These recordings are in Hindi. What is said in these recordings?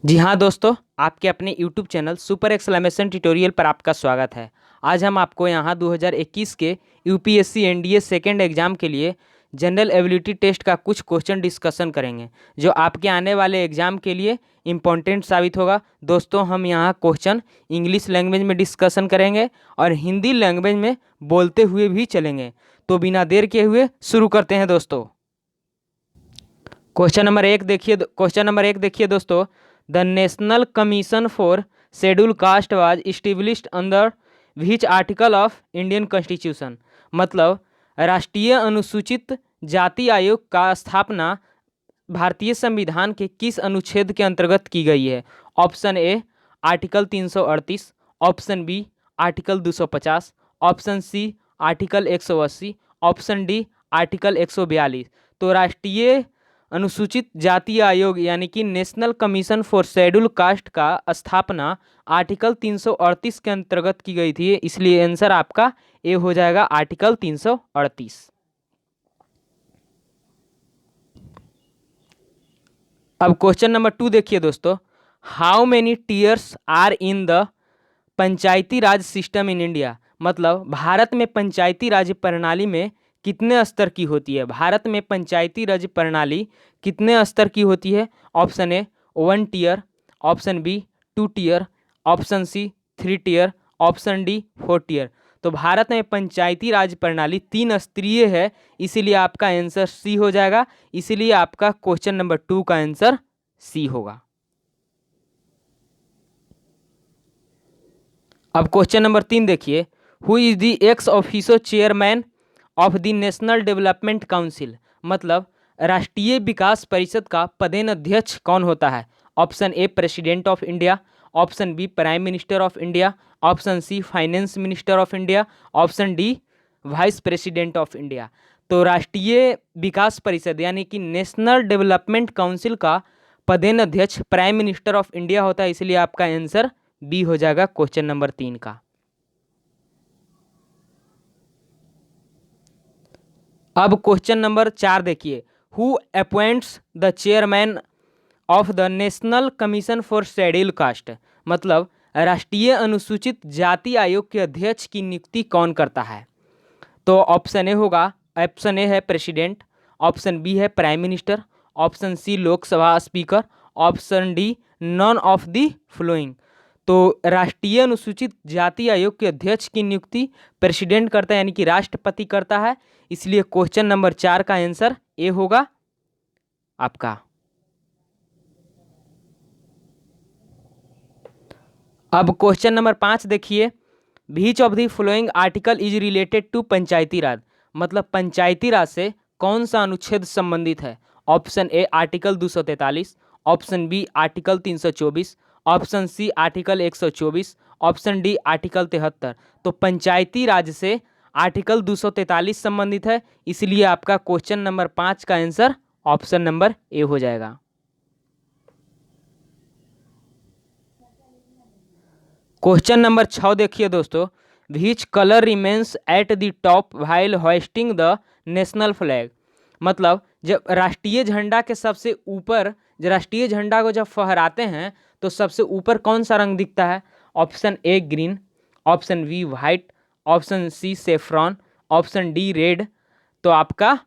जी हाँ दोस्तों, आपके अपने YouTube channel super exclamation tutorial पर आपका स्वागत है। आज हम आपको यहाँ 2021 के यूपीएससी एनडीए सेकेंड एग्जाम के लिए जनरल एबिलिटी टेस्ट का कुछ क्वेश्चन डिस्कशन करेंगे, जो आपके आने वाले एग्जाम के लिए इम्पोर्टेंट साबित होगा। दोस्तों, हम यहाँ क्वेश्चन इंग्लिश लैंग्वेज में डिस्कशन करेंगे और हिंदी लैंग्वेज में बोलते हुए भी चलेंगे। तो बिना देर किए हुए शुरू करते हैं दोस्तों। क्वेश्चन नंबर एक देखिए दोस्तों। The national commission for schedule cast was established under which article of Indian constitution. मतलब राष्ट्रीय अनुसूचित जाति आयोग का स्थापना भारतीय संविधान के किस अनुच्छेद के अंतर्गत की गई है। Option A article 338, option B article 250, option C article 180, option D article 142। तो राष्ट्रीय अनुसूचित जाति आयोग यानी कि national commission for schedule caste का स्थापना आर्टिकल 338 के अंतर्गत की गई थी, इसलिए आंसर आपका ए हो जाएगा आर्टिकल 338। अब क्वेश्चन नंबर 2 देखिए दोस्तों। How many tiers are in the panchayati raj system in India. मतलब भारत में पंचायती राज प्रणाली में कितने स्तर की होती है। भारत में पंचायती राज प्रणाली कितने स्तर की होती है। Option A 1 tier, option B 2 tier, option C 3 tier, option D 4 tier. तो भारत में पंचायती राज प्रणाली 3 स्तरीय है, इसीलिए आपका आंसर सी हो जाएगा। इसीलिए आपका क्वेश्चन नंबर 2 का आंसर सी होगा। अब क्वेश्चन नंबर 3 देखिए। Who is the ex officio chairman of the national development council. मतलब राष्ट्रीय विकास परिषद का पदेनाध्यक्ष कौन होता है। Option A president of India, option B prime minister of India, option C finance minister of India, option D vice president of India. तो राष्ट्रीय विकास परिषद यानी कि नेशनल डेवलपमेंट काउंसिल का पदेनाध्यक्ष प्राइम मिनिस्टर ऑफ इंडिया होता है, इसलिए आपका आंसर बी हो जाएगा क्वेश्चन नंबर 3 का। अब क्वेश्चन नंबर 4 देखिए। Who appoints the chairman of the national commission for schedule cast. मतलब राष्ट्रीय अनुसूचित जाति आयोग के अध्यक्ष की नियुक्ति कौन करता है। तो ऑप्शन ए है प्रेसिडेंट, ऑप्शन बी है prime minister, option C Lok Sabha speaker, option D none of the following. तो राष्ट्रीय अनुसूचित जाति आयोग के अध्यक्ष की नियुक्ति प्रेसिडेंट करता है यानी कि राष्ट्रपति करता है, इसलिए क्वेश्चन नंबर 4 का आंसर ए होगा आपका। अब क्वेश्चन नंबर 5 देखिए। Which of the following article is related to panchayati raj. मतलब पंचायती राज से कौन सा अनुच्छेद संबंधित है। Option A article 243, option B article 324, option C article 124, option D article 73। तो पंचायती राज से आर्टिकल 243 संबंधित है, इसलिए आपका क्वेश्चन नंबर 5 का आंसर ऑप्शन नंबर ए हो जाएगा। क्वेश्चन नंबर 6 देखिए दोस्तों। Which colour remains at the top while hoisting the national flag. मतलब जब राष्ट्रीय झंडा के सबसे ऊपर, जब राष्ट्रीय झंडा को जब फहराते हैं तो सबसे ऊपर कौन सा रंग दिखता है। Option A green, option B white, option C saffron, option D red. तो आपका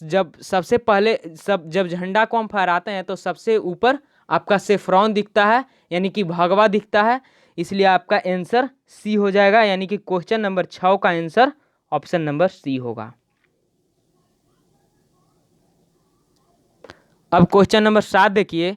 जब सबसे पहले जब झंडा को हम फहराते हैं तो सबसे ऊपर आपका सेफ्रॉन दिखता है यानी कि भगवा दिखता है, इसलिए आपका आंसर सी हो जाएगा, यानी कि क्वेश्चन नंबर 6 का आंसर ऑप्शन नंबर सी होगा। अब क्वेश्चन नंबर 7 देखिए।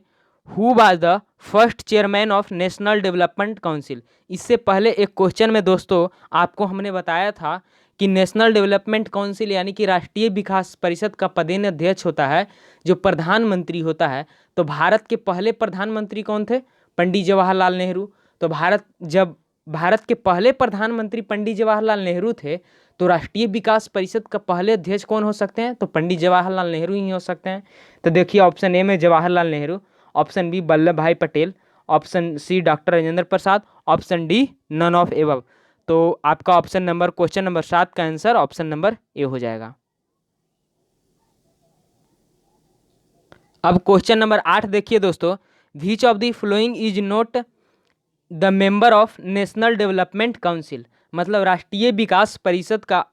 Who was the first chairman of national development council. इससे पहले एक क्वेश्चन में दोस्तों आपको हमने बताया था कि नेशनल डेवलपमेंट काउंसिल यानी कि राष्ट्रीय विकास परिषद का पदेनाध्यक्ष होता है जो प्रधानमंत्री होता है। तो भारत के पहले प्रधानमंत्री कौन थे। पंडित जवाहरलाल नेहरू। तो भारत के पहले प्रधानमंत्री पंडित जवाहरलाल नेहरू थे, तो राष्ट्रीय विकास परिषद का पहले अध्यक्ष कौन हो सकते हैं। तो पंडित जवाहरलाल नेहरू ही हो सकते हैं। तो देखिए ऑप्शन ए में Jawaharlal Nehru, option B Vallabh Bhai Patel, option C doctor Rajendra Prasad, option D none of above. तो आपका ऑप्शन नंबर क्वेश्चन नंबर 7 का आंसर ऑप्शन नंबर ए हो जाएगा। अब क्वेश्चन नंबर 8 देखिए दोस्तों। Which of the following is not the member of national development council, मतलब राष्ट्रीय विकास परिषद का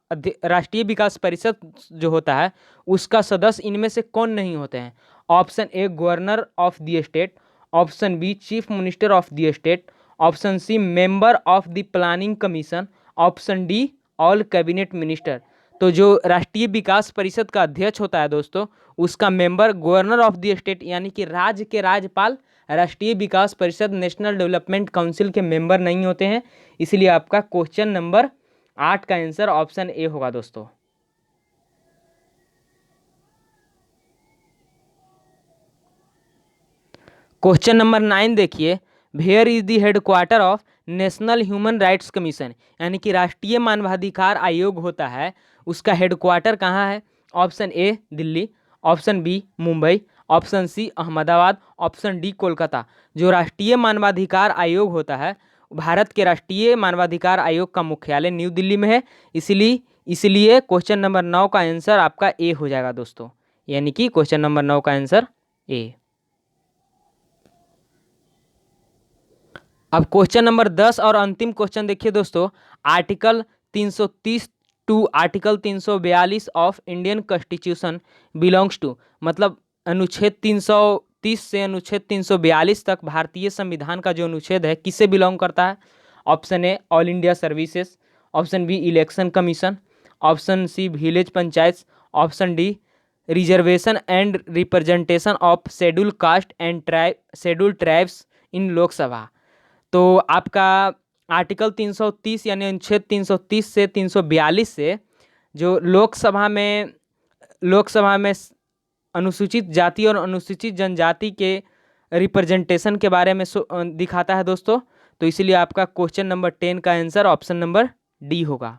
राष्ट्रीय विकास परिषद जो होता है उसका सदस्य इनमें से कौन नहीं होते हैं। Option A governor of the state, option B chief minister of the state, option C member of the planning commission, option D all cabinet minister. तो जो राष्ट्रीय विकास परिषद का अध्यक्ष होता है दोस्तों, उसका member governor of the state यानी कि राज्य के राज्यपाल राष्ट्रीय विकास परिषद नेशनल डेवलपमेंट काउंसिल के मेंबर नहीं होते हैं। इसलिए आपका क्वेश्चन नंबर 8 का आंसर ऑप्शन ए होगा दोस्तों। क्वेश्चन नंबर 9 देखिए, where is the headquarter of national human rights commission, यानी कि राष्ट्रीय मानवाधिकार आयोग होता है, उसका हेडक्वार्टर कहाँ है। Option A Delhi, option B Mumbai, option C Ahmedabad, option D Kolkata. जो राष्ट्रीय मानवाधिकार आयोग होता है, भारत के राष्ट्रीय मानवाधिकार आयोग का मुख्यालय न्यू दिल्ली में है। इसलिए क्वेश्चन नंबर 9 का आंसर आपका ए हो जाएगा दोस्तों, यानी कि क्वेश्चन नंबर 9 का आंसर ए। अब क्वेश्चन नंबर 10 और अंतिम क्वेश्चन देखिए दोस्तों, article 330 to article 342 of Indian constitution belongs to, मतलब अनुच्छेद 330 से अनुच्छेद 342 तक भारतीय संविधान का जो अनुच्छेद है किससे बिलोंग करता है। Option A all India services, option B election commission, option C village panchayat, option D reservation and representation of schedule caste and schedule tribes in Lok Sabha. तो आपका आर्टिकल 330 यानी अनुच्छेद 330 से 342 से जो लोकसभा में अनुसूचित जाति और अनुसूचित जनजाति के रिप्रेजेंटेशन के बारे में दिखाता है दोस्तों। तो इसलिए आपका क्वेश्चन नंबर 10 का आंसर ऑप्शन नंबर डी होगा।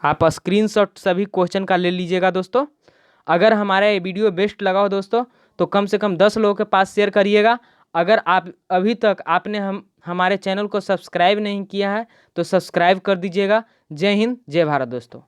आप स्क्रीनशॉट सभी क्वेश्चन का ले लीजिएगा दोस्तों। अगर हमारा ये वीडियो बेस्ट लगा हो दोस्तों तो कम से कम 10 लोगों के पास शेयर करिएगा। अगर आप अभी तक आपने हमारे चैनल को सब्सक्राइब नहीं किया है तो सब्सक्राइब कर दीजिएगा। जय हिंद, जय भारत दोस्तों।